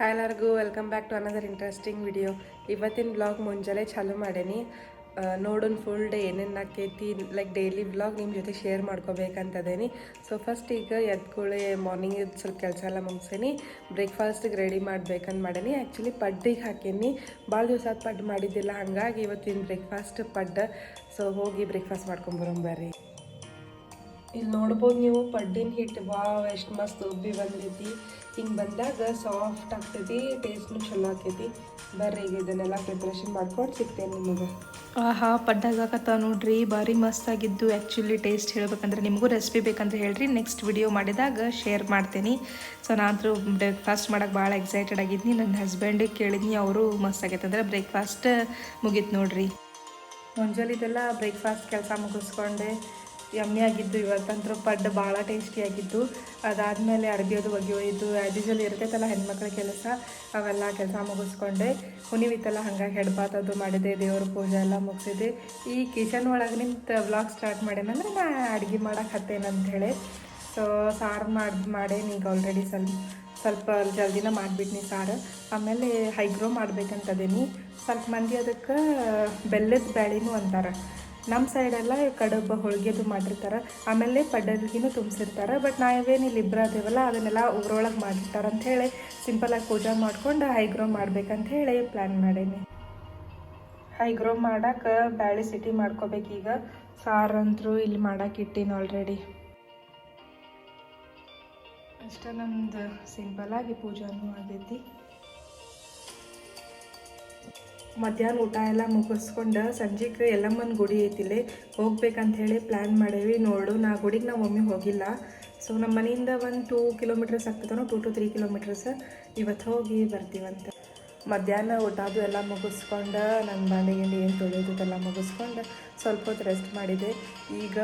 Hi ಎಲ್ಲರಿಗೂ welcome back to another interesting video. ಇವತ್ತಿನ blog ಮುಂಜಾನೆ ಚಾಲೂ ಮಾಡೇನಿ. ನೋಡೋಣ ಫುಲ್ ಡೇ ಏನೇನು ಆಕೈತಿ, ಲೈಕ್ ಡೈಲಿ ಬ್ಲಾಗ್ ನಿಮ್ಮ ಜೊತೆ ಶೇರ್ ಮಾಡ್ಕೋಬೇಕಂತದೇನಿ. ಸೊ ಫಸ್ಟ್ ಈಗ ಎದ್ಕೊಳ್ಳಿ ಮಾರ್ನಿಂಗ್ ಸ್ವಲ್ಪ ಕೆಲಸ ಎಲ್ಲ ಮುಗಿಸೇನಿ. ಬ್ರೇಕ್ಫಾಸ್ಟಿಗೆ ರೆಡಿ ಮಾಡ್ಬೇಕಂತ ಮಾಡೇನಿ. ಆ್ಯಕ್ಚುಲಿ ಪಡ್ಡಿಗೆ ಹಾಕೀನಿ, ಭಾಳ ದಿವಸ ಆದ ಪಡ್ಡು ಮಾಡಿದ್ದಿಲ್ಲ, ಹಾಗಾಗಿ ಇವತ್ತಿನ ಬ್ರೇಕ್ಫಾಸ್ಟ್ ಪಡ್ಡು. ಸೊ ಹೋಗಿ ಬ್ರೇಕ್ಫಾಸ್ಟ್ ಮಾಡ್ಕೊಂಬರೋಣ ಬರ್ರಿ. ಇಲ್ಲಿ ನೋಡ್ಬೋದು ನೀವು ಪಡ್ಡಿನ ಹಿಟ್ಟು ವಾವ್ ಎಷ್ಟು ಮಸ್ತ್ ಉಬ್ಬಿ ಬಂದೈತಿ. ಹಿಂಗೆ ಬಂದಾಗ ಸಾಫ್ಟ್ ಆಗ್ತೈತಿ, ಟೇಸ್ಟ್ನು ಚಲೋ ಆಕೈತಿ. ಬರ್ರಿ ಈಗ ಇದನ್ನೆಲ್ಲ ಪ್ರಿಪ್ರೇಷನ್ ಮಾಡ್ಕೊಂಡು ಸಿಗ್ತೇನೆ ನಿಮಗೆ. ಆಹಾ ಪಡ್ಡಾಗತ್ತ ನೋಡ್ರಿ, ಭಾರಿ ಮಸ್ತ್ ಆಗಿದ್ದು. ಆ್ಯಕ್ಚುಲಿ ಟೇಸ್ಟ್ ಹೇಳ್ಬೇಕಂದ್ರೆ ನಿಮಗೂ ರೆಸಿಪಿ ಬೇಕಂದ್ರೆ ಹೇಳ್ರಿ, ನೆಕ್ಸ್ಟ್ ವಿಡಿಯೋ ಮಾಡಿದಾಗ ಶೇರ್ ಮಾಡ್ತೀನಿ. ಸೊ ನಾನು ಬ್ರೇಕ್ಫಾಸ್ಟ್ ಮಾಡೋಕೆ ಭಾಳ ಎಕ್ಸೈಟೆಡ್ ಆಗಿದ್ನಿ. ನನ್ನ ಹಸ್ಬೆಂಡಿಗೆ ಕೇಳಿದ್ನಿ, ಅವರು ಮಸ್ತ್ ಆಗೈತೆ ಅಂದ್ರೆ ಬ್ರೇಕ್ಫಾಸ್ಟ್ ಮುಗೀತು ನೋಡ್ರಿ. ಮುಂಜಾನೆದೆಲ್ಲ ಬ್ರೇಕ್ಫಾಸ್ಟ್ ಕೆಲಸ ಮುಗಿಸ್ಕೊಂಡೆ, ಯಮ್ಮಿ ಆಗಿದ್ದು. ಇವತ್ತಂತರೂ ಪಡ್ಡು ಭಾಳ ಟೇಸ್ಟಿಯಾಗಿದ್ದು. ಅದಾದಮೇಲೆ ಅಡುಗೆ ಒಗೆಯೋದು ಆ್ಯಸ್ ಯೂಶುವಲ್ ಇರ್ತೈತಲ್ಲ ಹೆಣ್ಮಕ್ಳ ಕೆಲಸ, ಅವೆಲ್ಲ ಕೆಲಸ ಮುಗಿಸ್ಕೊಂಡೆ. ಹುಣಿವಿತ್ತಲ್ಲ, ಹಾಗಾಗಿ ಹೆಡ್ಬಾತದು ಮಾಡಿದೆ, ದೇವ್ರ ಪೂಜೆ ಎಲ್ಲ ಮುಗಿಸಿದೆ. ಈ ಕಿಚನ್ ಒಳಗೆ ನಿಂತು ವ್ಲಾಗ್ ಸ್ಟಾರ್ಟ್ ಮಾಡೇನಂದ್ರೆ ನಾ ಅಡುಗೆ ಮಾಡೋಕೆ ಹತ್ತೇನಂಥೇಳಿ. ಸೊ ಸಾರು ಮಾಡೇನಿ ಈಗ ಆಲ್ರೆಡಿ. ಸ್ವಲ್ಪ ಜಲ್ದಿನ ಮಾಡಿಬಿಟ್ನಿ ಸಾರು. ಆಮೇಲೆ ಹೈಗ್ರೋ ಮಾಡ್ಬೇಕಂತದೇನಿ. ಸ್ವಲ್ಪ ಮಂದಿ ಅದಕ್ಕೆ ಬೆಲ್ಲದ ಬ್ಯಾಳಿನೂ ಅಂತಾರೆ. ನಮ್ಮ ಸೈಡೆಲ್ಲ ಕಡುಬು ಹೋಳಿಗೆದು ಮಾಡಿರ್ತಾರೆ, ಆಮೇಲೆ ಪಡ್ಡಲ್ಗಿನೂ ತುಂಬಿಸಿರ್ತಾರೆ. ಬಟ್ ನಾವೇನು ಇಲ್ಲಿ ಇಬ್ಬರು ಅದೇವಲ್ಲ, ಅದನ್ನೆಲ್ಲ ಊರೊಳಗೆ ಮಾಡಿರ್ತಾರೆ ಅಂಥೇಳಿ ಸಿಂಪಲಾಗಿ ಪೂಜೆ ಮಾಡ್ಕೊಂಡು ಹೈಗ್ರೋ ಮಾಡ್ಬೇಕಂಥೇಳಿ ಪ್ಲ್ಯಾನ್ ಮಾಡೇನಿ. ಹೈಗ್ರೋ ಮಾಡೋಕೆ ಬ್ಯಾಳಿ ಸಿಟಿ ಮಾಡ್ಕೋಬೇಕೀಗ. ಸಾರಂತರೂ ಇಲ್ಲಿ ಮಾಡೋಕೆ ಇಟ್ಟೀನಿ ಆಲ್ರೆಡಿ. ಅಷ್ಟೇ, ನಮ್ದು ಸಿಂಪಲಾಗಿ ಪೂಜಾನೂ ಆಗೈತಿ. ಮಧ್ಯಾಹ್ನ ಊಟ ಎಲ್ಲ ಮುಗಿಸ್ಕೊಂಡು ಸಂಜೆಗೆ ಎಲ್ಲಮ್ಮನ ಗುಡಿ ಐತಿಲ್ಲೇ ಹೋಗ್ಬೇಕಂತ ಹೇಳಿ ಪ್ಲ್ಯಾನ್ ಮಾಡೇವಿ. ನೋಡು, ನಾ ಗುಡಿಗೆ ನಾವು ಒಮ್ಮೆ ಹೋಗಿಲ್ಲ. ಸೊ ನಮ್ಮ ಮನೆಯಿಂದ ಒಂದು 2 ಕಿಲೋಮೀಟರ್ಸ್ ಆಗ್ತದನೋ, 2 to 3 ಕಿಲೋಮೀಟರ್ಸ್. ಇವತ್ತು ಹೋಗಿ ಬರ್ತೀವಂತೆ. ಮಧ್ಯಾಹ್ನ ಊಟದು ಎಲ್ಲ ಮುಗಿಸ್ಕೊಂಡು ನನ್ನ ಬಾಂಡೆ ಗಿಂಡಿ ಏನು ತೊಳೆಯೋದೆಲ್ಲ ಮುಗಿಸ್ಕೊಂಡು ಸ್ವಲ್ಪ ಹೊತ್ತು ರೆಸ್ಟ್ ಮಾಡಿದೆ. ಈಗ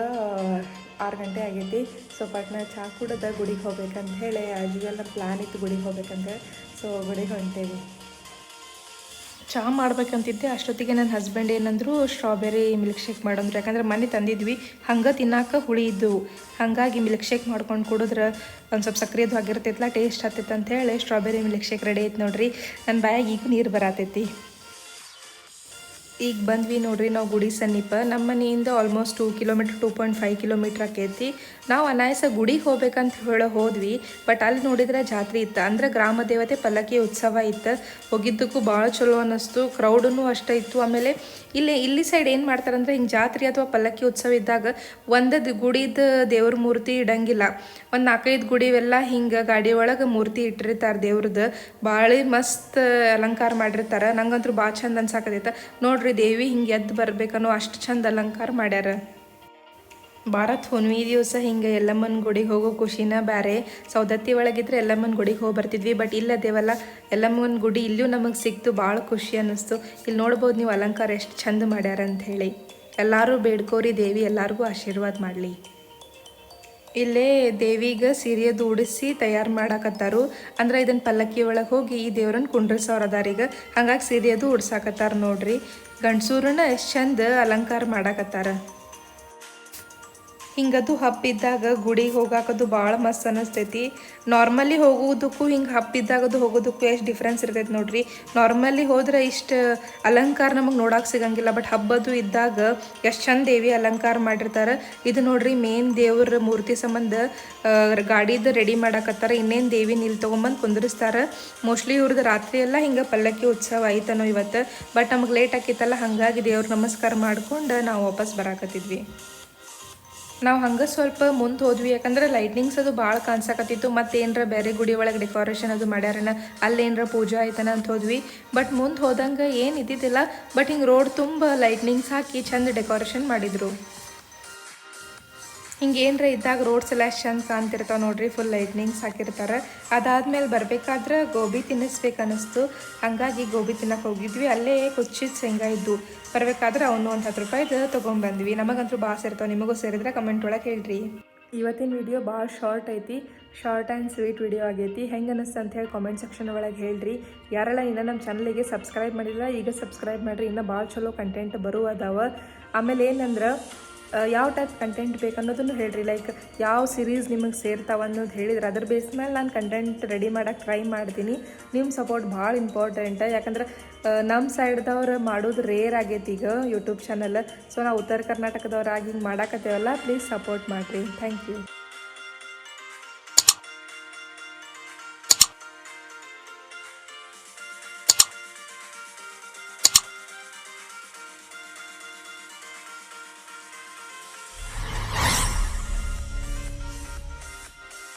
6 ಗಂಟೆ ಆಗೈತಿ. ಸೊ ಪಟ್ನ ಚಹಾ ಕುಡಿದ ಗುಡಿಗೆ ಹೋಗ್ಬೇಕಂತ ಹೇಳಿ ಆ್ಯಸ್ ಯೂಶುವಲ್ ನಮ್ಮ ಪ್ಲ್ಯಾನ್ ಇತ್ತು ಗುಡಿಗೆ ಹೋಗ್ಬೇಕಂತ. ಸೊ ಗುಡಿಗೆ ಹೊಂಟೇವಿ. ಚಹಾ ಮಾಡ್ಬೇಕಂತಿದ್ದೆ, ಅಷ್ಟೊತ್ತಿಗೆ ನನ್ನ ಹಸ್ಬೆಂಡ್ ಏನಂದ್ರು ಸ್ಟ್ರಾಬೆರಿ ಮಿಲ್ಕ್ ಶೇಕ್ ಮಾಡಂದ್ರು. ಯಾಕಂದ್ರೆ ಮನೆ ತಂದಿದ್ವಿ, ಹಂಗೆ ತಿನ್ನಾಕ ಹುಳಿ ಇದ್ದವು. ಹಾಗಾಗಿ ಮಿಲ್ಕ್ ಶೇಕ್ ಮಾಡ್ಕೊಂಡು ಕುಡಿದ್ರೆ ಒಂದು ಸ್ವಲ್ಪ ಸಕ್ರೆದು ಆಗಿರ್ತೈತಲ್ಲ, ಟೇಸ್ಟ್ ಹತ್ತೈತೆ ಅಂತ ಹೇಳಿ ಸ್ಟ್ರಾಬೆರಿ ಮಿಲ್ಕ್ ಶೇಕ್ ರೆಡಿ ಐತೆ ನೋಡ್ರಿ. ನನ್ನ ಬಾಯಾಗ ಈಗ ನೀರು ಬರತೈತಿ. ಈಗ ಬಂದ್ವಿ ನೋಡ್ರಿ ನಾವು ಗುಡಿ ಸಮೀಪ. ನಮ್ಮ ಮನೆಯಿಂದ ಆಲ್ಮೋಸ್ಟ್ 2 ಕಿಲೋಮೀಟ್ರ್ 2.5 ಕಿಲೋಮೀಟ್ರ್ ಆಕೈತಿ. ನಾವು ಅನಾಯಸ ಗುಡಿಗೆ ಹೋಗ್ಬೇಕಂತ ಹೋದ್ವಿ. ಬಟ್ ಅಲ್ಲಿ ನೋಡಿದ್ರೆ ಜಾತ್ರೆ ಇತ್ತು, ಅಂದ್ರೆ ಗ್ರಾಮ ದೇವತೆ ಪಲ್ಲಕ್ಕಿ ಉತ್ಸವ ಇತ್ತು. ಹೋಗಿದ್ದಕ್ಕೂ ಭಾಳ ಚಲೋ ಅನ್ನಿಸ್ತು, ಕ್ರೌಡೂ ಅಷ್ಟೇ ಇತ್ತು. ಆಮೇಲೆ ಇಲ್ಲಿ ಸೈಡ್ ಏನು ಮಾಡ್ತಾರಂದ್ರೆ, ಹಿಂಗೆ ಜಾತ್ರೆ ಅಥವಾ ಪಲ್ಲಕ್ಕಿ ಉತ್ಸವ ಇದ್ದಾಗ ಒಂದದು ಗುಡಿದ ದೇವ್ರ ಮೂರ್ತಿ ಇಡಂಗಿಲ್ಲ. ಒಂದು 4-5 ಗುಡಿವೆಲ್ಲ ಹಿಂಗೆ ಗಾಡಿ ಒಳಗೆ ಮೂರ್ತಿ ಇಟ್ಟಿರ್ತಾರೆ ದೇವ್ರದ್ದು. ಭಾಳ ಮಸ್ತ್ ಅಲಂಕಾರ ಮಾಡಿರ್ತಾರೆ. ನಂಗಂತೂ ಭಾಳ ಚಂದ ಅನ್ಸಾಕತೈತೆ ನೋಡ್ರಿ. ದೇವಿ ಹಿಂಗೆ ಎದ್ದು ಬರ್ಬೇಕನ್ನೋ ಅಷ್ಟು ಚಂದ ಅಲಂಕಾರ ಮಾಡ್ಯಾರ. ಭಾರತ್ ಹುಣ್ಣಿಮೆ ದಿವಸ ಹಿಂಗೆ ಎಲ್ಲಮ್ಮನ ಗುಡಿಗೆ ಹೋಗೋ ಖುಷಿನ ಬೇರೆ. ಸೌದತ್ತಿ ಒಳಗಿದ್ರೆ ಎಲ್ಲಮ್ಮನ ಗುಡಿಗೆ ಹೋಗಿ ಬರ್ತಿದ್ವಿ. ಬಟ್ ಇಲ್ಲದೇವಲ್ಲ, ಎಲ್ಲಮ್ಮನ ಗುಡಿ ಇಲ್ಲೂ ನಮಗೆ ಸಿಕ್ತು, ಭಾಳ ಖುಷಿ ಅನ್ನಿಸ್ತು. ಇಲ್ಲಿ ನೋಡ್ಬೋದು ನೀವು ಅಲಂಕಾರ ಎಷ್ಟು ಚಂದ ಮಾಡ್ಯಾರ ಅಂಥೇಳಿ. ಎಲ್ಲರೂ ಬೇಡ್ಕೋರಿ, ದೇವಿ ಎಲ್ಲರಿಗೂ ಆಶೀರ್ವಾದ ಮಾಡಲಿ. ಇಲ್ಲೇ ದೇವಿಗೆ ಸೀರೆಯದು ಉಡಿಸಿ ತಯಾರು ಮಾಡಾಕತ್ತಾರು. ಅಂದ್ರೆ ಇದನ್ನು ಪಲ್ಲಕ್ಕಿ ಒಳಗೆ ಹೋಗಿ ಈ ದೇವ್ರನ್ನ ಕುಂಡ್ರಿಸೋರು ಅದಾರೀಗ, ಹಂಗಾಗಿ ಸೀರೆಯದು ಉಡ್ಸಾಕತ್ತಾರ ನೋಡ್ರಿ. ಗಂಡಸೂರನ್ನ ಎಷ್ಟು ಚಂದ ಅಲಂಕಾರ ಮಾಡಾಕತ್ತಾರ. ಹಿಂಗದು ಹಬ್ಬಿದ್ದಾಗ ಗುಡಿಗೆ ಹೋಗಾಕದು ಭಾಳ ಮಸ್ತ್ ಅನ್ನಿಸ್ತೈತಿ. ನಾರ್ಮಲಿ ಹೋಗೋದಕ್ಕೂ ಹಿಂಗೆ ಹಬ್ಬಿದ್ದಾಗದು ಹೋಗೋದಕ್ಕೂ ಎಷ್ಟು ಡಿಫ್ರೆನ್ಸ್ ಇರ್ತೈತೆ ನೋಡ್ರಿ. ನಾರ್ಮಲಿ ಹೋದ್ರೆ ಇಷ್ಟು ಅಲಂಕಾರ ನಮಗೆ ನೋಡೋಕೆ ಸಿಗಂಗಿಲ್ಲ, ಬಟ್ ಹಬ್ಬದು ಇದ್ದಾಗ ಎಷ್ಟು ಚಂದ ದೇವಿ ಅಲಂಕಾರ ಮಾಡಿರ್ತಾರೆ. ಇದು ನೋಡ್ರಿ ಮೇನ್ ದೇವ್ರ ಮೂರ್ತಿ ಸಂಬಂಧ ಗಾಡಿದು ರೆಡಿ ಮಾಡಾಕತ್ತಾರ. ಇನ್ನೇನು ದೇವಿನ ಇಲ್ಲಿ ತೊಗೊಂಬಂದು ಕುಂದಿರಿಸ್ತಾರೆ. ಮೋಸ್ಟ್ಲಿ ಇವ್ರದ್ದು ರಾತ್ರಿ ಎಲ್ಲ ಹಿಂಗೆ ಪಲ್ಲಕ್ಕಿ ಉತ್ಸವ ಐತನೋ ಇವತ್ತು. ಬಟ್ ನಮಗೆ ಲೇಟ್ ಆಕಿತ್ತಲ್ಲ, ಹಾಗಾಗಿ ದೇವ್ರ ನಮಸ್ಕಾರ ಮಾಡ್ಕೊಂಡು ನಾವು ವಾಪಸ್ ಬರಾಕತ್ತಿದ್ವಿ. ನಾವು ಹಂಗೆ ಸ್ವಲ್ಪ ಮುಂದೆ ಹೋದ್ವಿ, ಯಾಕಂದ್ರೆ ಲೈಟ್ನಿಂಗ್ಸ್ ಅದು ಭಾಳ ಕಾಣಿಸಾಕತ್ತಿತ್ತು. ಮತ್ತು ಏನರ ಬೇರೆ ಗುಡಿ ಒಳಗೆ ಡೆಕೋರೇಷನ್ ಅದು ಮಾಡ್ಯಾರನ, ಅಲ್ಲೇನರ ಪೂಜೆ ಆಯ್ತಾನ ಅಂತ ಹೋದ್ವಿ. ಬಟ್ ಮುಂದೆ ಹೋದಂಗೆ ಏನು ಇದ್ದಿದ್ದಿಲ್ಲ. ಬಟ್ ಹಿಂಗೆ ರೋಡ್ ತುಂಬ ಲೈಟ್ನಿಂಗ್ಸ್ ಹಾಕಿ ಚಂದ ಡೆಕೋರೇಷನ್ ಮಾಡಿದರು. ಹಿಂಗೆ ಏನರ ಇದ್ದಾಗ ರೋಡ್ಸ್ ಎಲ್ಲ ಎಷ್ಟು ಚಂದ ಕಾಣ್ತಿರ್ತಾವೆ ನೋಡ್ರಿ, ಫುಲ್ ಲೈಟ್ನಿಂಗ್ಸ್ ಹಾಕಿರ್ತಾರೆ. ಅದಾದ್ಮೇಲೆ ಬರಬೇಕಾದ್ರೆ ಗೋಬಿ ತಿನ್ನಿಸ್ಬೇಕು ಅನ್ನಿಸ್ತು, ಹಾಗಾಗಿ ಗೋಬಿ ತಿನ್ನಕ್ಕೆ ಹೋಗಿದ್ವಿ. ಅಲ್ಲೇ ಕೊಚ್ಚಿದ ಶೇಂಗಾ ಇದ್ದು ಬರಬೇಕಾದ್ರೆ ಅವನು ಒಂದು 10 ರೂಪಾಯಿದು ತೊಗೊಂಡ್ಬಂದ್ವಿ. ನಮಗಂತೂ ಭಾಳ ಸೇರ್ತಾವೆ, ನಿಮಗೂ ಸೇರಿದ್ರೆ ಕಮೆಂಟ್ ಒಳಗೆ ಹೇಳ್ರಿ. ಇವತ್ತಿನ ವಿಡಿಯೋ ಭಾಳ ಶಾರ್ಟ್ ಐತಿ, ಶಾರ್ಟ್ ಆ್ಯಂಡ್ ಸ್ವೀಟ್ ವಿಡಿಯೋ ಆಗೈತಿ. ಹೆಂಗೆ ಅನ್ನಿಸ್ತು ಅಂತ ಹೇಳಿ ಕಾಮೆಂಟ್ ಸೆಕ್ಷನ್ ಒಳಗೆ ಹೇಳ್ರಿ. ಯಾರೆಲ್ಲ ಇನ್ನೂ ನಮ್ಮ ಚಾನಲಿಗೆ ಸಬ್ಸ್ಕ್ರೈಬ್ ಮಾಡಿಲ್ಲ, ಈಗ ಸಬ್ಸ್ಕ್ರೈಬ್ ಮಾಡಿರಿ. ಇನ್ನೂ ಭಾಳ ಚಲೋ ಕಂಟೆಂಟ್ ಬರುವದಾವ. ಆಮೇಲೆ ಏನಂದ್ರೆ ಯಾವ ಟೈಪ್ ಕಂಟೆಂಟ್ ಬೇಕು ಅನ್ನೋದನ್ನು ಹೇಳ್ರಿ. ಲೈಕ್ ಯಾವ ಸೀರೀಸ್ ನಿಮಗೆ ಸೇರ್ತಾವ ಅನ್ನೋದು ಹೇಳಿದ್ರೆ ಅದ್ರ ಬೇಸ್ ಮೇಲೆ ನಾನು ಕಂಟೆಂಟ್ ರೆಡಿ ಮಾಡೋಕ್ಕೆ ಟ್ರೈ ಮಾಡ್ತೀನಿ. ನಿಮ್ಮ ಸಪೋರ್ಟ್ ಭಾಳ ಇಂಪಾರ್ಟೆಂಟ್. ಯಾಕಂದ್ರೆ ನಮ್ಮ ಸೈಡ್ದವ್ರು ಮಾಡೋದು ರೇರ್ ಆಗೈತಿ ಈಗ ಯೂಟ್ಯೂಬ್ ಚಾನಲ್. ಸೊ ನಾವು ಉತ್ತರ ಕರ್ನಾಟಕದವ್ರಾಗಿ ಹಿಂಗೆ ಮಾಡಾಕತ್ತೇವಲ್ಲ, ಪ್ಲೀಸ್ ಸಪೋರ್ಟ್ ಮಾಡಿರಿ. Thank you.